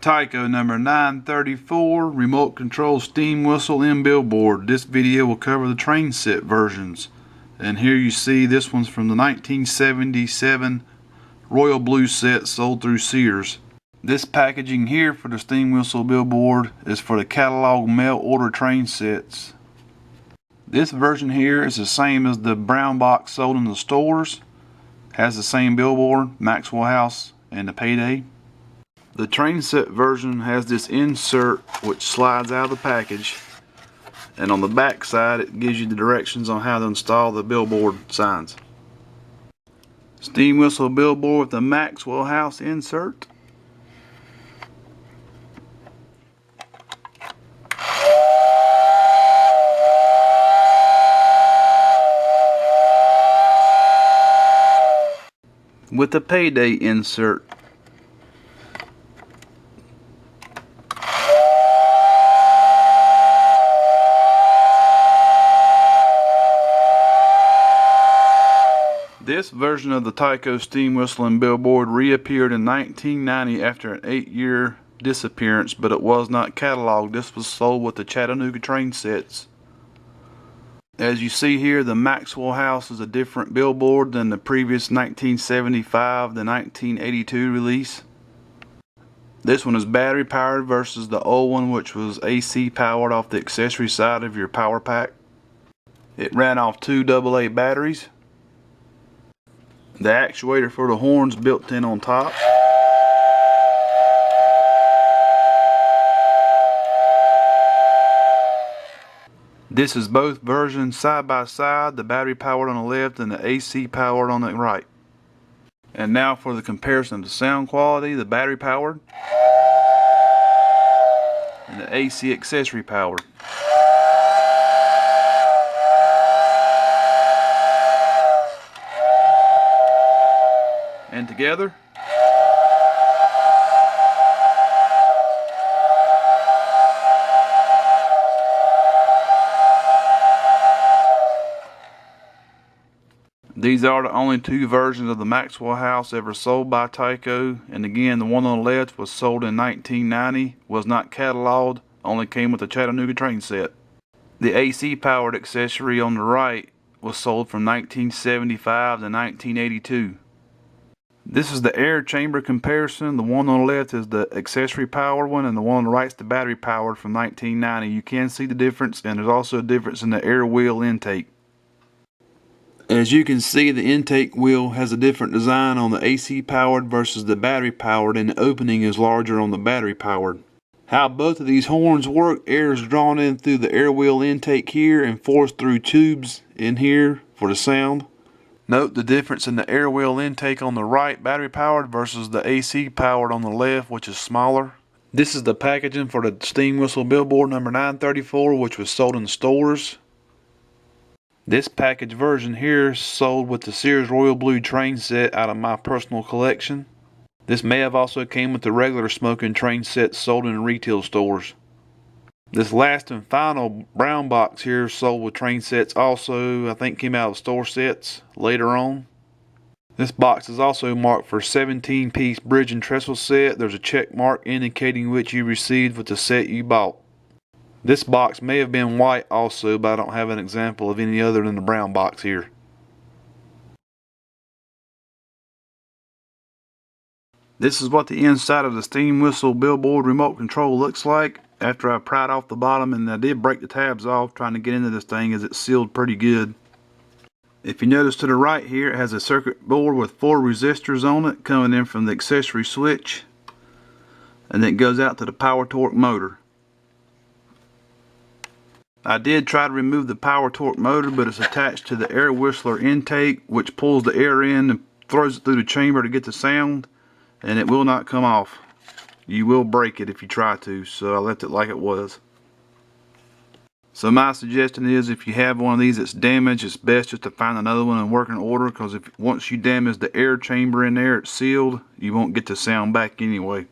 Tyco number 934 remote control steam whistle in Billboard. This video will cover the train set versions. And here you see this one's from the 1977 royal blue set sold through Sears. This packaging here for the steam whistle Billboard is for the catalog mail order train sets. This version here is the same as the brown box sold in the stores. Has the same Billboard, Maxwell House, and the Payday. The train set version has this insert which slides out of the package, and on the back side it gives you the directions on how to install the Billboard signs. Steam whistle Billboard with the Maxwell House insert. With the Payday insert. This version of the Tyco steam whistle and Billboard reappeared in 1990 after an 8-year disappearance, but it was not cataloged. This was sold with the Chattanooga train sets. As you see here, the Maxwell House is a different Billboard than the previous 1975 to 1982 release. This one is battery powered versus the old one, which was AC powered off the accessory side of your power pack. It ran off 2 AA batteries. The actuator for the horns built in on top. This is both versions side by side, the battery powered on the left and the AC powered on the right. And now for the comparison of the sound quality, the battery powered and the AC accessory powered. And together. These are the only 2 versions of the Maxwell House ever sold by Tyco, and again the one on the left was sold in 1990, was not cataloged, only came with the Chattanooga train set. The AC powered accessory on the right was sold from 1975 to 1982. This is the air chamber comparison. The one on the left is the accessory powered one, and the one on the right is the battery powered from 1990. You can see the difference, and there's also a difference in the air wheel intake. As you can see, the intake wheel has a different design on the AC powered versus the battery powered, and the opening is larger on the battery powered. How both of these horns work: air is drawn in through the air wheel intake here and forced through tubes in here for the sound. Note the difference in the air wheel intake on the right, battery powered, versus the AC powered on the left, which is smaller. This is the packaging for the steam whistle Billboard number 934, which was sold in stores. This package version here is sold with the Sears Royal Blue train set out of my personal collection. This may have also came with the regular smoking train set sold in retail stores. This last and final brown box here sold with train sets also, I think came out of store sets later on. This box is also marked for 17-piece bridge and trestle set. There's a check mark indicating which you received with the set you bought. This box may have been white also, but I don't have an example of any other than the brown box here. This is what the inside of the steam whistle Billboard remote control looks like after I pried off the bottom, and I did break the tabs off trying to get into this thing as it's sealed pretty good. If you notice to the right here, it has a circuit board with 4 resistors on it coming in from the accessory switch, and then it goes out to the power torque motor. I did try to remove the power torque motor, but it's attached to the air whistler intake, which pulls the air in and throws it through the chamber to get the sound, and it will not come off. You will break it if you try to, so I left it like it was. So my suggestion is, if you have one of these that's damaged, it's best just to find another one in working order, because if once you damage the air chamber in there, it's sealed, you won't get the sound back anyway.